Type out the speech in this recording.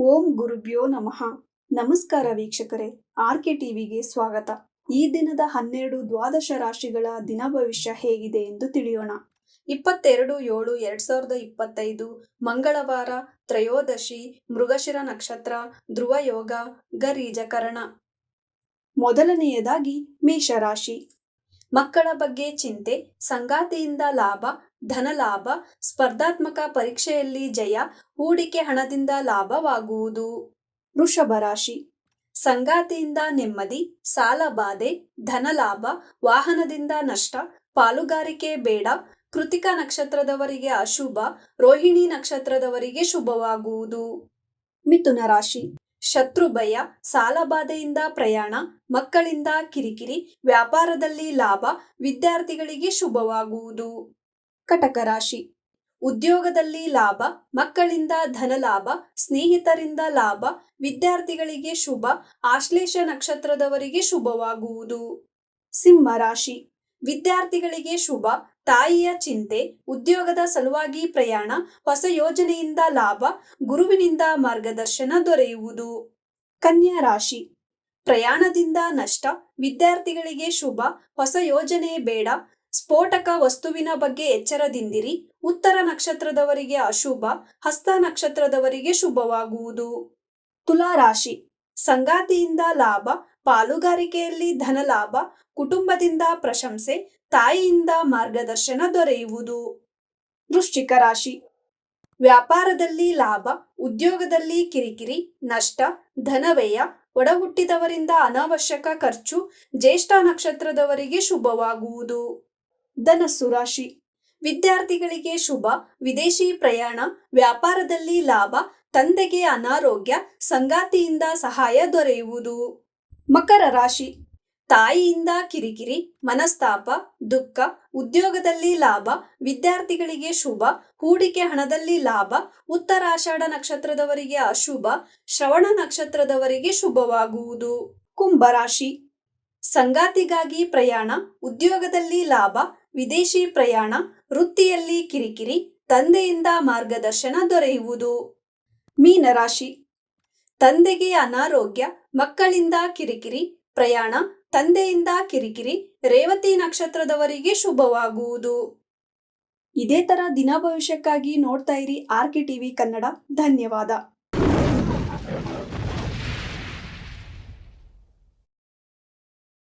ಓಂ ಗುರುಭ್ಯೋ ನಮಃ. ನಮಸ್ಕಾರ ವೀಕ್ಷಕರೇ, ಆರ್ಕೆ ಟಿವಿಗೆ ಸ್ವಾಗತ. ಈ ದಿನದ 12 ದ್ವಾದಶ ರಾಶಿಗಳ ದಿನ ಭವಿಷ್ಯ ಹೇಗಿದೆ ಎಂದು ತಿಳಿಯೋಣ. 22/7/2025 ಮಂಗಳವಾರ, ತ್ರಯೋದಶಿ, ಮೃಗಶಿರ ನಕ್ಷತ್ರ, ಧ್ರುವ ಯೋಗ, ಗರೀಜಕರಣ. ಮೊದಲನೆಯದಾಗಿ ಮೇಷರಾಶಿ. ಮಕ್ಕಳ ಬಗ್ಗೆ ಚಿಂತೆ, ಸಂಗಾತಿಯಿಂದ ಲಾಭ, ಧನಲಾಭ, ಸ್ಪರ್ಧಾತ್ಮಕ ಪರೀಕ್ಷೆಯಲ್ಲಿ ಜಯ, ಹೂಡಿಕೆ ಹಣದಿಂದ ಲಾಭವಾಗುವುದು. ವೃಷಭ ರಾಶಿ. ಸಂಗಾತಿಯಿಂದ ನೆಮ್ಮದಿ, ಸಾಲ ಬಾಧೆ, ಧನಲಾಭ, ವಾಹನದಿಂದ ನಷ್ಟ, ಪಾಲುಗಾರಿಕೆ ಬೇಡ. ಕೃತಿಕ ನಕ್ಷತ್ರದವರಿಗೆ ಅಶುಭ, ರೋಹಿಣಿ ನಕ್ಷತ್ರದವರಿಗೆ ಶುಭವಾಗುವುದು. ಮಿಥುನ ರಾಶಿ. ಶತ್ರು ಭಯ, ಸಾಲಬಾಧೆಯಿಂದ ಪ್ರಯಾಣ, ಮಕ್ಕಳಿಂದ ಕಿರಿಕಿರಿ, ವ್ಯಾಪಾರದಲ್ಲಿ ಲಾಭ, ವಿದ್ಯಾರ್ಥಿಗಳಿಗೆ ಶುಭವಾಗುವುದು. ಕಟಕ ರಾಶಿ. ಉದ್ಯೋಗದಲ್ಲಿ ಲಾಭ, ಮಕ್ಕಳಿಂದ ಧನಲಾಭ, ಸ್ನೇಹಿತರಿಂದ ಲಾಭ, ವಿದ್ಯಾರ್ಥಿಗಳಿಗೆ ಶುಭ, ಆಶ್ಲೇಷ ನಕ್ಷತ್ರದವರಿಗೆ ಶುಭವಾಗುವುದು. ಸಿಂಹ ರಾಶಿ. ವಿದ್ಯಾರ್ಥಿಗಳಿಗೆ ಶುಭ, ತಾಯಿಯ ಚಿಂತೆ, ಉದ್ಯೋಗದ ಸಲುವಾಗಿ ಪ್ರಯಾಣ, ಹೊಸ ಯೋಜನೆಯಿಂದ ಲಾಭ, ಗುರುವಿನಿಂದ ಮಾರ್ಗದರ್ಶನ ದೊರೆಯುವುದು. ಕನ್ಯಾ ರಾಶಿ. ಪ್ರಯಾಣದಿಂದ ನಷ್ಟ, ವಿದ್ಯಾರ್ಥಿಗಳಿಗೆ ಶುಭ, ಹೊಸ ಯೋಜನೆ ಬೇಡ, ಸ್ಫೋಟಕ ವಸ್ತುವಿನ ಬಗ್ಗೆ ಎಚ್ಚರದಿಂದಿರಿ. ಉತ್ತರ ನಕ್ಷತ್ರದವರಿಗೆ ಅಶುಭ, ಹಸ್ತ ನಕ್ಷತ್ರದವರಿಗೆ ಶುಭವಾಗುವುದು. ತುಲಾ ರಾಶಿ. ಸಂಗಾತಿಯಿಂದ ಲಾಭ, ಪಾಲುಗಾರಿಕೆಯಲ್ಲಿ ಧನಲಾಭ, ಕುಟುಂಬದಿಂದ ಪ್ರಶಂಸೆ, ತಾಯಿಯಿಂದ ಮಾರ್ಗದರ್ಶನ ದೊರೆಯುವುದು. ವೃಶ್ಚಿಕ ರಾಶಿ. ವ್ಯಾಪಾರದಲ್ಲಿ ಲಾಭ, ಉದ್ಯೋಗದಲ್ಲಿ ಕಿರಿಕಿರಿ, ನಷ್ಟ, ಧನವ್ಯಯ, ಒಡಹುಟ್ಟಿದವರಿಂದ ಅನಾವಶ್ಯಕ ಖರ್ಚು, ಜ್ಯೇಷ್ಠ ನಕ್ಷತ್ರದವರಿಗೆ ಶುಭವಾಗುವುದು. ಧನಸ್ಸು ರಾಶಿ. ವಿದ್ಯಾರ್ಥಿಗಳಿಗೆ ಶುಭ, ವಿದೇಶಿ ಪ್ರಯಾಣ, ವ್ಯಾಪಾರದಲ್ಲಿ ಲಾಭ, ತಂದೆಗೆ ಅನಾರೋಗ್ಯ, ಸಂಗಾತಿಯಿಂದ ಸಹಾಯ ದೊರೆಯುವುದು. ಮಕರ ರಾಶಿ. ತಾಯಿಯಿಂದ ಕಿರಿಕಿರಿ, ಮನಸ್ತಾಪ, ದುಃಖ, ಉದ್ಯೋಗದಲ್ಲಿ ಲಾಭ, ವಿದ್ಯಾರ್ಥಿಗಳಿಗೆ ಶುಭ, ಹೂಡಿಕೆ ಹಣದಲ್ಲಿ ಲಾಭ, ಉತ್ತರಾಷಾಢ ನಕ್ಷತ್ರದವರಿಗೆ ಅಶುಭ, ಶ್ರವಣ ನಕ್ಷತ್ರದವರಿಗೆ ಶುಭವಾಗುವುದು. ಕುಂಭರಾಶಿ. ಸಂಗಾತಿಗಾಗಿ ಪ್ರಯಾಣ, ಉದ್ಯೋಗದಲ್ಲಿ ಲಾಭ, ವಿದೇಶಿ ಪ್ರಯಾಣ, ವೃತ್ತಿಯಲ್ಲಿ ಕಿರಿಕಿರಿ, ತಂದೆಯಿಂದ ಮಾರ್ಗದರ್ಶನ ದೊರೆಯುವುದು. ಮೀನರಾಶಿ. ತಂದೆಗೆ ಅನಾರೋಗ್ಯ, ಮಕ್ಕಳಿಂದ ಕಿರಿಕಿರಿ, ಪ್ರಯಾಣ, ತಂದೆಯಿಂದ ಕಿರಿಕಿರಿ, ರೇವತಿ ನಕ್ಷತ್ರದವರಿಗೆ ಶುಭವಾಗುವುದು. ಇದೇ ತರ ದಿನ ಭವಿಷ್ಯಕ್ಕಾಗಿ ನೋಡ್ತಾ ಇರಿ ಆರ್ಕೆ ಟಿವಿ ಕನ್ನಡ. ಧನ್ಯವಾದ.